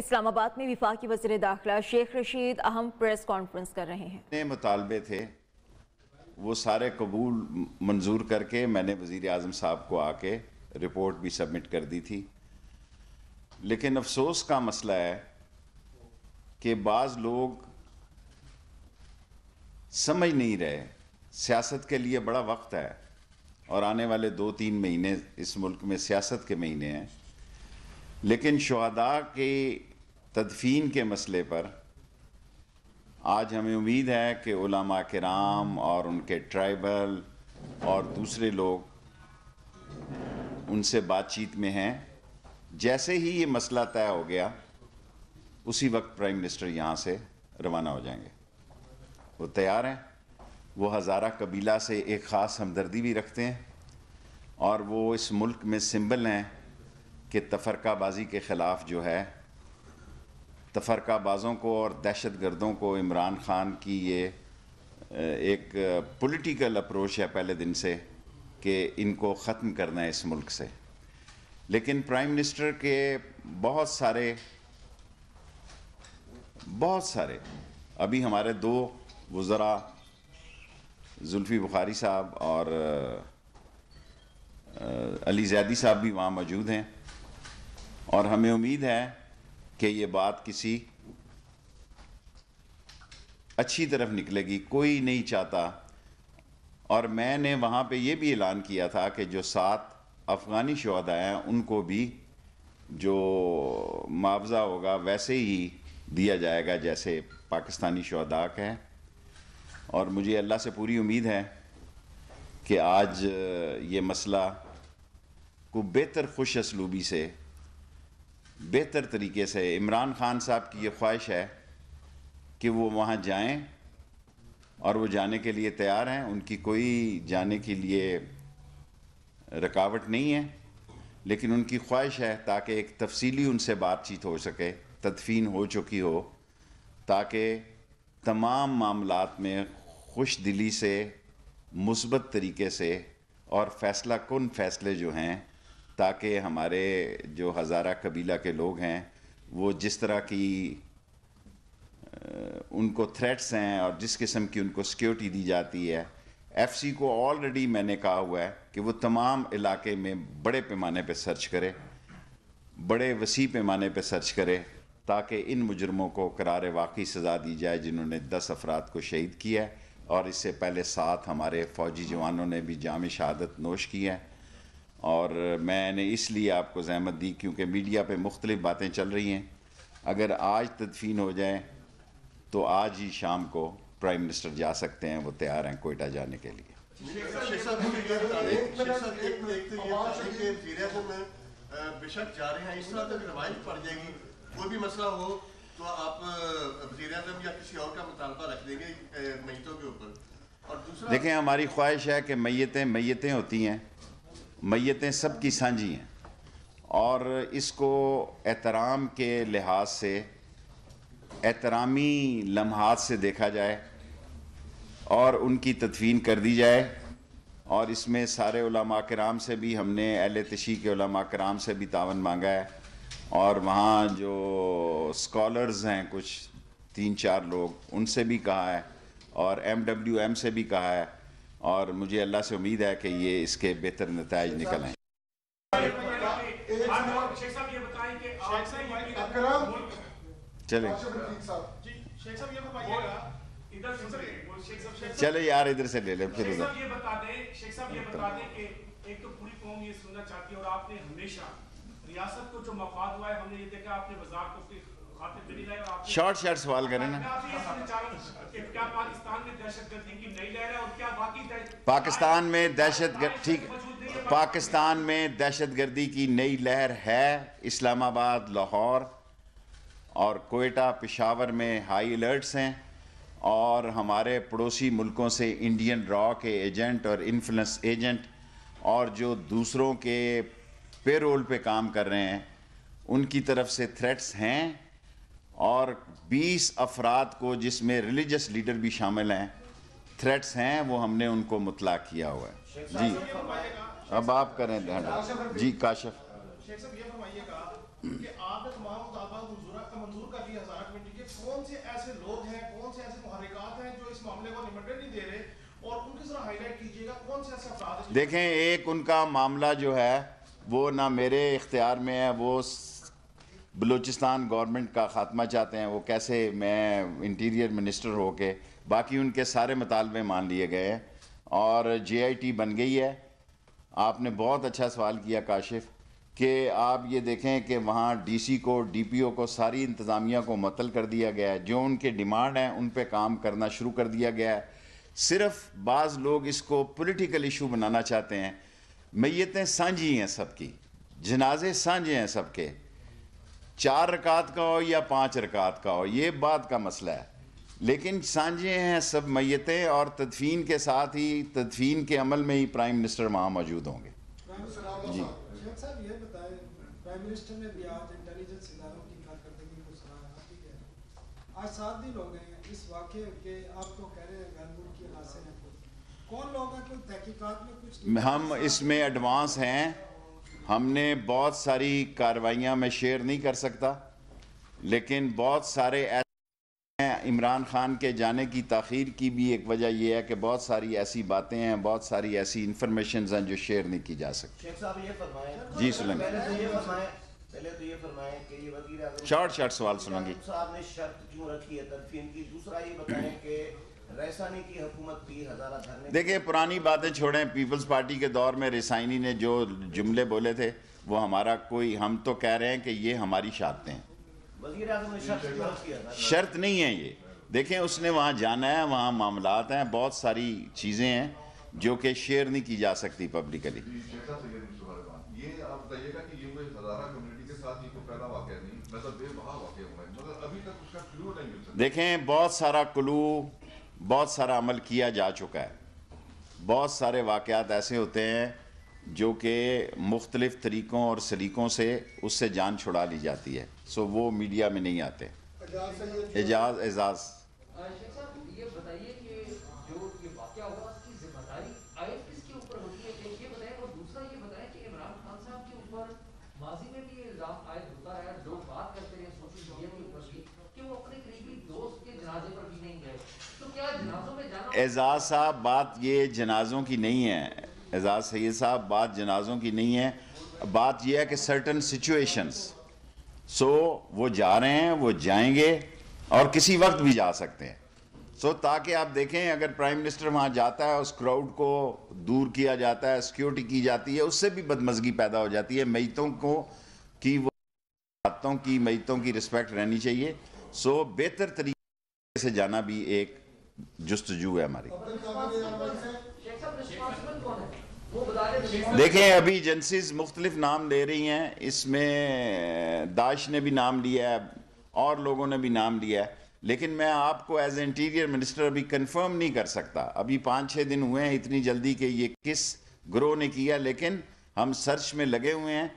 اسلام آباد میں وفاقی وزیر داخلہ شیخ رشید اہم پریس کانفرنس کر رہے ہیں۔ جتنے مطالبے تھے وہ سارے قبول منظور کر کے میں نے وزیر اعظم صاحب کو آ کے رپورٹ بھی سبمٹ کر دی تھی، لیکن افسوس کا مسئلہ ہے کہ بعض لوگ سمجھ نہیں رہے۔ سیاست کے لیے بڑا وقت ہے اور آنے والے 2-3 مہینے اس ملک میں سیاست کے مہینے ہیں، لیکن شہداء کی تدفین کے مسئلے پر آج ہمیں امید ہے کہ علماء کرام اور ان کے ٹرائبل اور دوسرے لوگ ان سے بات چیت میں ہیں۔ جیسے ہی یہ مسئلہ طے ہو گیا اسی وقت پرائم منسٹر یہاں سے روانہ ہو جائیں گے۔ وہ تیار ہیں، وہ ہزارہ قبیلہ سے ایک خاص ہمدردی بھی رکھتے ہیں اور وہ اس ملک میں سمبل ہیں کہ تفرقہ بازی کے خلاف جو ہے، تفرقہ بازوں کو اور دہشت گردوں کو عمران خان کی یہ ایک پولیٹیکل اپروچ ہے پہلے دن سے کہ ان کو ختم کرنا ہے اس ملک سے۔ لیکن پرائم منسٹر کے بہت سارے ابھی ہمارے 2 وزراء زلفی بخاری صاحب اور علی زیدی صاحب بھی وہاں موجود ہیں، اور ہمیں امید ہے کہ یہ بات کسی اچھی طرف نکلے گی۔ کوئی نہیں چاہتا، اور میں نے وہاں پہ یہ بھی اعلان کیا تھا کہ جو 7 افغانی شہداء ہیں ان کو بھی جو معاوضہ ہوگا ویسے ہی دیا جائے گا جیسے پاکستانی شہداء کا ہے، اور مجھے اللہ سے پوری امید ہے کہ آج یہ مسئلہ کو بہتر خوش اسلوبی سے، بہتر طریقے سے، عمران خان صاحب کی یہ خواہش ہے کہ وہ وہاں جائیں اور وہ جانے کے لیے تیار ہیں، ان کی کوئی جانے کے لیے رکاوٹ نہیں ہے، لیکن ان کی خواہش ہے تاکہ ایک تفصیلی ان سے بات چیت ہو سکے، تدفین ہو چکی ہو، تاکہ تمام معاملات میں خوش دلی سے، مثبت طریقے سے اور فیصلہ کن فیصلے جو ہیں، تاکہ ہمارے جو ہزارہ قبیلہ کے لوگ ہیں وہ جس طرح کی ان کو تھریٹس ہیں اور جس قسم کی ان کو سیکیورٹی دی جاتی ہے، ایف سی کو آلریڈی میں نے کہا ہوا ہے کہ وہ تمام علاقے میں بڑے پیمانے پہ سرچ کرے، بڑے وسیع پیمانے پہ سرچ کرے، تاکہ ان مجرموں کو قرار واقعی سزا دی جائے جنہوں نے 10 افراد کو شہید کیا ہے، اور اس سے پہلے 7 ہمارے فوجی جوانوں نے بھی جام شہادت نوش کی ہے۔ اور میں نے اس لیے آپ کو زحمت دی کیونکہ میڈیا پہ مختلف باتیں چل رہی ہیں۔ اگر آج تدفین ہو جائے تو آج ہی شام کو پرائم منسٹر جا سکتے ہیں، وہ تیار ہیں کوئٹہ جانے کے لیے۔ بے شک جا رہے ہیں، اس طرح تک روایت پڑ جائے گی، کوئی بھی مسئلہ ہو تو آپ وزیر اعظم یا کسی اور کا مطالبہ رکھ دیں گے میتوں کے اوپر؟ اور دوسرا دیکھیں، ہماری خواہش ہے کہ میتیں ہوتی ہیں، میتیں سب کی سانجھی ہیں، اور اس کو احترام کے لحاظ سے، احترامی لمحات سے دیکھا جائے اور ان کی تدفین کر دی جائے۔ اور اس میں سارے علماء کرام سے بھی ہم نے، اہل تشیع کے علماء کرام سے بھی تعاون مانگا ہے، اور وہاں جو اسکالرز ہیں کچھ 3-4 لوگ، ان سے بھی کہا ہے، اور MWM سے بھی کہا ہے، اور مجھے اللہ سے امید ہے کہ یہ اس کے بہتر نتائج نکل آئیں۔ چلیں چلے یار ادھر سے لے لیں پھر ادھر۔ شیخ صاحب یہ بتا دیں کہ ایک تو پوری قوم یہ سننا چاہتی ہے، اور آپ نے ہمیشہ ریاست کو جو مفاد ہوا ہے، ہم نے یہ دیکھا آپ نے وزارت کو خاطر دلی لائے، اور شارٹ سوال کریں نا۔ کیا پاکستان میں دہشت گردی کی نئی لہر ہے، اور کیا واقعی پاکستان میں پاکستان میں دہشت گردی کی نئی لہر ہے۔ اسلام آباد، لاہور اور کوئٹہ، پشاور میں ہائی الرٹس ہیں، اور ہمارے پڑوسی ملکوں سے انڈین را کے ایجنٹ اور انفلوئنس ایجنٹ اور جو دوسروں کے پے رول پہ کام کر رہے ہیں ان کی طرف سے تھریٹس ہیں، اور 20 افراد کو جس میں ریلیجس لیڈر بھی شامل ہیں تھریٹس ہیں، وہ ہم نے ان کو مطلع کیا ہوا ہے۔ جی اب آپ کریں دھیان۔ جی کاشف، شیخ صاحب یہ فرمائیے گا کہ آپ نے تمام مطالبات منظورہ کون سے ایسے لوگ ہیں, کون سے ایسے محرکات ہیں جو اس معاملے کو نمٹنے نہیں دے رہے, اور ان کی ذرا ہائی لائٹ کیجیے گا کون سے ایسے افراد ہیں. دیکھیں ایک ان کا معاملہ جو ہے وہ نہ میرے اختیار میں ہے, وہ بلوچستان گورنمنٹ کا خاتمہ چاہتے ہیں, وہ کیسے میں انٹیریئر منسٹر ہو کے, باقی ان کے سارے مطالبے مان لیے گئے ہیں اور JIT بن گئی ہے. آپ نے بہت اچھا سوال کیا کاشف کہ آپ یہ دیکھیں کہ وہاں DC کو, DPO کو, ساری انتظامیہ کو معطل کر دیا گیا ہے. جو ان کے ڈیمانڈ ہیں ان پہ کام کرنا شروع کر دیا گیا ہے. صرف بعض لوگ اس کو پولیٹیکل ایشو بنانا چاہتے ہیں. میتیں سانجھی ہیں سب کی, جنازے سانجھے ہیں سب کے, 4 رکعت کا ہو یا 5 رکعت کا ہو, یہ بات کا مسئلہ ہے, لیکن سانجھے ہیں سب میتیں. اور تدفین کے ساتھ ہی تدفین کے عمل میں ہی پرائم منسٹر وہاں موجود ہوں گے. جی شیخ صاحب یہ بتائیں, پرائم منسٹر نے بھی آج انٹیلیجنس اداروں کی کارکردگی کو سراہا, ٹھیک ہے, آج 7 دن ہو گئے ہیں اس واقعے کے, آپ تو کہہ رہے ہیں غیر ملکی عناصر ہیں, کون لوگ ہیں, کوئی تحقیقات میں کچھ ہم اس میں ایڈوانس ہیں, ہم نے بہت ساری کارروائیاں میں شیئر نہیں کر سکتا, لیکن بہت سارے ایسے ہیں. عمران خان کے جانے کی تاخیر کی بھی ایک وجہ یہ ہے کہ بہت ساری ایسی باتیں ہیں, بہت ساری ایسی انفارمیشنز ہیں جو شیئر نہیں کی جا سکتی. شیخ صاحب یہ فرمائیں, جی سلیم, پہلے تو یہ فرمائیں کہ یہ وزیر اعظم شارٹ سوال سنوں گی صاحب نے شرط کیوں رکھی ہے تدفین کی. دوسرا یہ بتائیں کہ ریسانی کی حکومت پیر ہزارہ دھرنے. دیکھیں پرانی باتیں چھوڑیں, پیپلز پارٹی کے دور میں ریسائنی نے جو جملے بولے تھے وہ ہمارا کوئی, ہم تو کہہ رہے ہیں کہ یہ ہماری شرطیں ہیں. وزیر اعظم نے شرط کیوں رکھی ہے؟ شرط نہیں ہے یہ, دیکھیں اس نے وہاں جانا ہے, وہاں معاملات ہیں, بہت ساری چیزیں ہیں جو کہ شیئر نہیں کی جا سکتی پبلکلی. یہ آپ بتائیے گا کہ یہ کوئی ہزارہ کمیونٹی کے ساتھ یہ کوئی پہلا واقعہ نہیں, مطلب بے بہا واقعہ ہوا ہے, مگر ابھی تک اس کا کلو نہیں مل سکتا. دیکھیں بہت سارا کلو, بہت سارا عمل کیا جا چکا ہے. بہت سارے واقعات ایسے ہوتے ہیں جو کہ مختلف طریقوں اور سلیقوں سے اس سے جان چھڑا لی جاتی ہے, سو وہ میڈیا میں نہیں آتے. اعزاز شیخ صاحب یہ بتائیے کہ جو یہ واقعہ ہوا اس کی ذمہ داری آئے کس کے اوپر ہوتی ہے, ایک یہ بتائیں, اور دوسرا یہ بتائیں کہ عمران خان صاحب کے اوپر ماضی میں بھی یہ الزام عائد ہوتا رہا, لوگ بات کرتے ہیں سوشل میڈیا کے اوپر بھی کہ وہ اپنے قریبی دوست کے جنازے پر بھی نہیں گئے. تو کیا جنازوں میں جانا, اعزاز صاحب بات یہ جنازوں کی نہیں ہے, اعزاز سید صاحب بات جنازوں کی نہیں ہے, بات یہ ہے کہ سرٹن سچویشنز, سو وہ جا رہے ہیں, وہ جائیں گے اور کسی وقت بھی جا سکتے ہیں. سو تاکہ آپ دیکھیں اگر پرائم منسٹر وہاں جاتا ہے, اس کراؤڈ کو دور کیا جاتا ہے, سیکیورٹی کی جاتی ہے, اس سے بھی بدمزگی پیدا ہو جاتی ہے. میتوں کو کی وہ باتوں کی, میتوں کی رسپیکٹ رہنی چاہیے. سو بہتر طریقے سے جانا بھی ایک جستجو ہے ہماری. شیخ صاحب رسپانسبل کون ہے وہ بتا دیں. دیکھیں ابھی ایجنسیز مختلف نام لے رہی ہیں, اس میں داعش نے بھی نام لیا ہے اور لوگوں نے بھی نام لیا ہے, لیکن میں آپ کو ایز انٹیریئر منسٹر ابھی کنفرم نہیں کر سکتا. ابھی 5-6 دن ہوئے ہیں اتنی جلدی کہ یہ کس گروہ نے کیا, لیکن ہم سرچ میں لگے ہوئے ہیں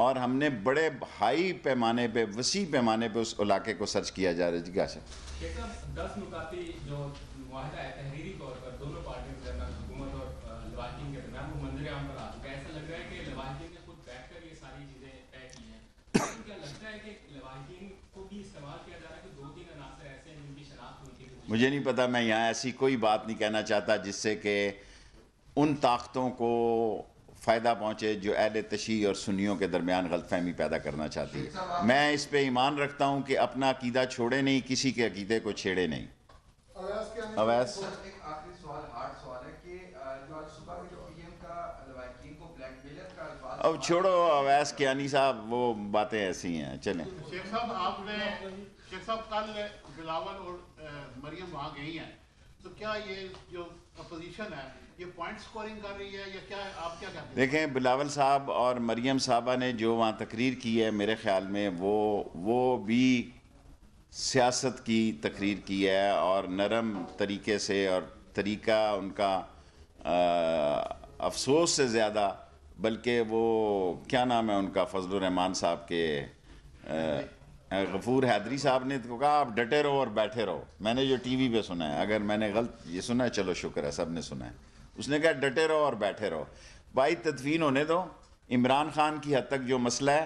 اور ہم نے بڑے ہائی پیمانے پہ, وسیع پیمانے پہ اس علاقے کو سرچ کیا جا رہا ہے. جی کیا شیخ صاحب 10 نکاتی جو معاہدہ ہے تحریری طور پر دونوں پارٹیوں کے درمیان, حکومت اور لواحقین کے درمیان, وہ منظر عام پر آ چکا ہے. ایسا لگ رہا ہے کہ لواحقین نے خود بیٹھ کر یہ ساری چیزیں طے کی ہیں. کیا لگتا ہے کہ لواحقین کو بھی استعمال کیا جا رہا ہے کہ 2-3 عناصر ایسے ہیں جن کی شناخت ہوئی تھی؟ مجھے نہیں پتا, میں یہاں ایسی کوئی بات نہیں کہنا چاہتا جس سے کہ ان طاقتوں کو فائدہ پہنچے جو اہل تشیع اور سنیوں کے درمیان غلط فہمی پیدا کرنا چاہتی ہے. میں اس پہ ایمان رکھتا ہوں کہ اپنا عقیدہ چھوڑے نہیں, کسی کے عقیدے کو چھیڑے نہیں. اویس ایک آخری سوال, ہارڈ سوال ہے کہ جو آج صبح میں جو پی ایم کا لواحقین کو بلیک میلر کا الفاظ, اب چھوڑو اویس کیانی صاحب, وہ باتیں ایسی ہیں, چلیں. شیخ صاحب آپ نے, شیخ صاحب کل بلاول اور مریم وہاں گئی ہیں, تو کیا یہ جو اپوزیشن ہے یہ پوائنٹ سکورنگ کر رہی ہے یا کیا, آپ کیا کہتے ہیں؟ دیکھیں بلاول صاحب اور مریم صاحبہ نے جو وہاں تقریر کی ہے, میرے خیال میں وہ بھی سیاست کی تقریر کی ہے, اور نرم طریقے سے, اور طریقہ ان کا افسوس سے زیادہ, بلکہ وہ کیا نام ہے ان کا, فضل الرحمان صاحب کے, غفور حیدری صاحب نے تو کہا آپ ڈٹے رہو اور بیٹھے رہو. میں نے جو ٹی وی پہ سنا ہے, اگر میں نے غلط یہ سنا ہے چلو شکر ہے سب نے سنا ہے, اس نے کہا ڈٹے رہو اور بیٹھے رہو. بھائی تدفین ہونے دو, عمران خان کی حد تک جو مسئلہ ہے